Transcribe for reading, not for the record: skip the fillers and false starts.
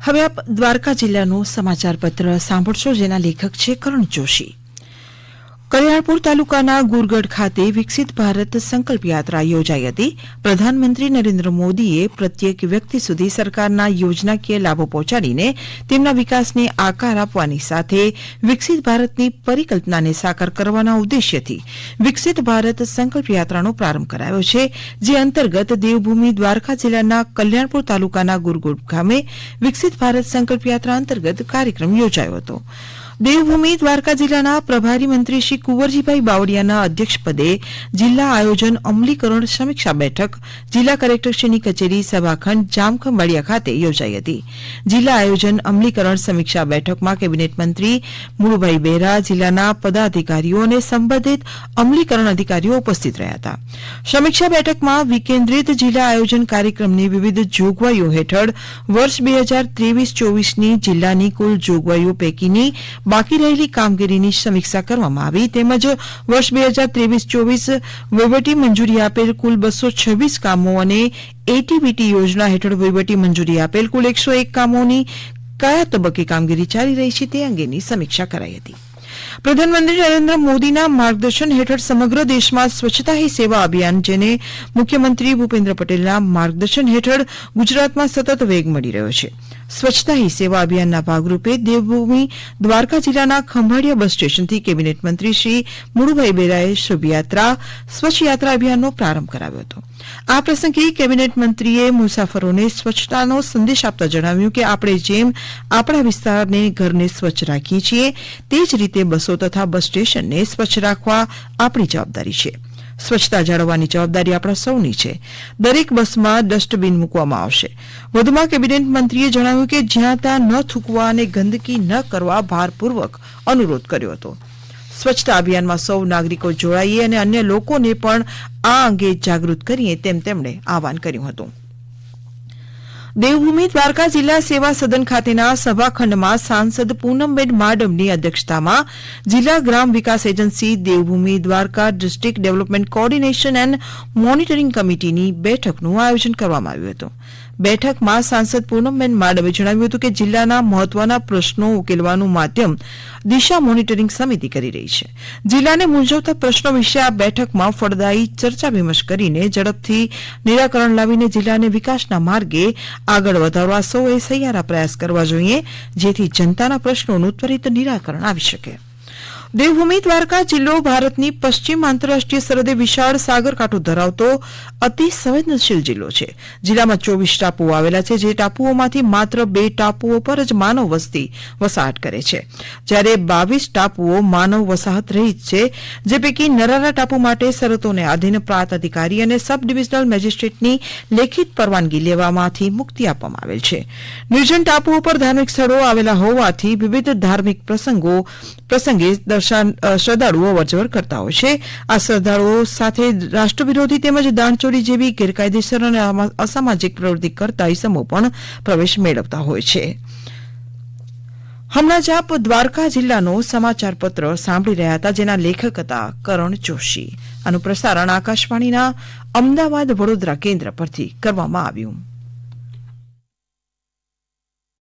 હવે આપ દ્વારકા જિલ્લાનું સમાચાર પત્ર સાંભળશો, જેના લેખક છે કરણ જોશી. કલ્યાણપુર તાલુકાના ગુરગઢ ખાતે વિકસિત ભારત સંકલ્પ યાત્રા યોજાઈ હતી. પ્રધાનમંત્રી નરેન્દ્ર મોદીએ પ્રત્યેક વ્યક્તિ સુધી સરકારના યોજનાકીય લાભો પહોંચાડીને તેમના વિકાસને આકાર આપવાની સાથે વિકસિત ભારતની પરિકલ્પનાને સાકાર કરવાના ઉદ્દેશ્યથી વિકસિત ભારત સંકલ્પ યાત્રાનો પ્રારંભ કરાયો છે, જે અંતર્ગત દેવભૂમિ દ્વારકા જિલ્લાના કલ્યાણપુર તાલુકાના ગુરગઢ ગામે વિકસિત ભારત સંકલ્પ યાત્રા અંતર્ગત કાર્યક્રમ યોજાયો હતો. દેવભૂમિ દ્વારકા જિલ્લાના પ્રભારી મંત્રી શ્રી કુંવરજીભાઈ બાવળિયાના અધ્યક્ષપદે જિલ્લા આયોજન અમલીકરણ સમીક્ષા બેઠક જિલ્લા કલેક્ટરશ્રીની કચેરી સભાખંડ જામખંભાળિયા ખાતે યોજાઈ હતી. જિલ્લા આયોજન અમલીકરણ સમીક્ષા બેઠકમાં કેબિનેટ મંત્રી મુળુભાઈ બેરા, જિલ્લાના પદાધિકારીઓ અને સંબંધિત અમલીકરણ અધિકારીઓ ઉપસ્થિત રહ્યા હતા. સમીક્ષા બેઠકમાં વિકેન્દ્રિત જિલ્લા આયોજન કાર્યક્રમની વિવિધ જોગવાઈઓ હેઠળ વર્ષ 2023-24ની જિલ્લાની કુલ જોગવાઈઓ પૈકીની બાકી રહેલી કામગીરીની સમીક્ષા કરવામાં આવી, તેમજ વર્ષ 2023-24 વહીવટી મંજૂરી આપેલ કુલ 226 કામો અને એટીબીટી યોજના હેઠળ વહીવટી મંજૂરી આપેલ કુલ 101 કામોની કયા તબક્કે કામગીરી ચાલી રહી છે તે અંગેની સમીક્ષા કરાઈ હતી. પ્રધાનમંત્રી નરેન્દ્ર મોદીના માર્ગદર્શન હેઠળ સમગ્ર દેશમાં સ્વચ્છતા હી સેવા અભિયાન, જેને મુખ્યમંત્રી ભૂપેન્દ્ર પટેલના માર્ગદર્શન હેઠળ ગુજરાતમાં સતત વેગ મળી રહ્યો છે. સ્વચ્છતા હી સેવા અભિયાનના ભાગરૂપે દેવભૂમિ દ્વારકા જિલ્લાના ખંભાળિયા બસ સ્ટેશનથી કેબિનેટ મંત્રી શ્રી મુળુભાઈ બેરાએ શુભયાત્રા સ્વચ્છ યાત્રા અભિયાનનો પ્રારંભ કરાવ્યો હતો. આ પ્રસંગે કેબિનેટ મંત્રીએ મુસાફરોને સ્વચ્છતાનો સંદેશ આપતા જણાવ્યું કે આપણે જેમ આપણા વિસ્તારને ઘરને સ્વચ્છ રાખીએ છીએ, તે જ રીતે બસો તથા બસ સ્ટેશનને સ્વચ્છ રાખવા આપણી જવાબદારી છે. સ્વચ્છતા જાળવવાની જવાબદારી આપણા સૌની છે. દરેક બસમાં ડસ્ટબિન મૂકવામાં આવશે. વધુમાં કેબિનેટ મંત્રીએ જણાવ્યું કે જ્યાં ત્યાં ન થૂકવા અને ગંદકી ન કરવા ભારપૂર્વક અનુરોધ કર્યો હતો. સ્વચ્છતા અભિયાનમાં સૌ નાગરિકો જોડાઈએ અને અન્ય લોકોને પણ આ અંગે જાગૃત કરીએ તેમ તેમણે આહવાન કર્યું હતું. દેવભૂમિ દ્વારકા જિલ્લા સેવા સદન ખાતેના સભાખંડમાં સાંસદ પૂનમબેન માડમની અધ્યક્ષતામાં જિલ્લા ગ્રામ વિકાસ agency Devbhoomi Dwarka district development coordination and monitoring કમિટીની બેઠકનું આયોજન કરવામાં આવ્યું હતું. બેઠકમાં સાંસદ પૂનમબેન માડમે જણાવ્યું હતું કે જિલ્લાના મહત્વના પ્રશ્નો ઉકેલવાનું માધ્યમ દિશા મોનિટરિંગ સમિતિ કરી રહી છે. જિલ્લાને મૂંઝવતા પ્રશ્નો વિશે આ બેઠકમાં ફળદાયી ચર્ચા વિમર્શ કરીને ઝડપથી નિરાકરણ લાવીને જિલ્લાને વિકાસના માર્ગે આગળ વધારવા સૌએ સહિયારા પ્રયાસ કરવા જોઈએ, જેથી જનતાના પ્રશ્નોનું ત્વરિત નિરાકરણ આવી શકે. દેવભૂમિ દ્વારકા જિલ્લો ભારતની પશ્ચિમ આંતરરાષ્ટ્રીય સરહદે વિશાળ સાગરકાંઠો ધરાવતો અતિ સંવેદનશીલ જિલ્લો છે. જિલ્લામાં 24 ટાપુઓ આવેલા છે, જે ટાપુઓમાંથી માત્ર 2 ટાપુઓ પર જ માનવ વસ્તી વસાહત કરે છે, જ્યારે 22 ટાપુઓ માનવ વસાહત રહિત છે, જે પૈકી નરારા ટાપુ માટે શરતોને આધીન પ્રાંત અધિકારી અને સબ ડિવિઝનલ મેજિસ્ટ્રેટની લેખિત પરવાનગી લેવામાંથી મુક્તિ આપવામાં આવેલ છે. નિર્જન ટાપુઓ પર ધાર્મિક સ્થળો આવેલા હોવાથી વિવિધ ધાર્મિક પ્રસંગે શ્રદ્ધાળુઓ અવરજવર કરતા હોય છે. આ શ્રદ્ધાળુઓ સાથે રાષ્ટ્રવિરોધી તેમજ દાણચોરી જેવી ગેરકાયદેસર અને અસામાજિક પ્રવૃત્તિ કરતા ઇસમો પણ પ્રવેશ મેળવતા હોય છે. હમણાં જ આપ દ્વારકા જિલ્લાનો સમાચાર પત્ર સાંભળી રહ્યા હતા, જેના લેખક હતા કરણ જોશી. આનું પ્રસારણ આકાશવાણીના અમદાવાદ વડોદરા કેન્દ્ર પરથી કરવામાં આવ્યું.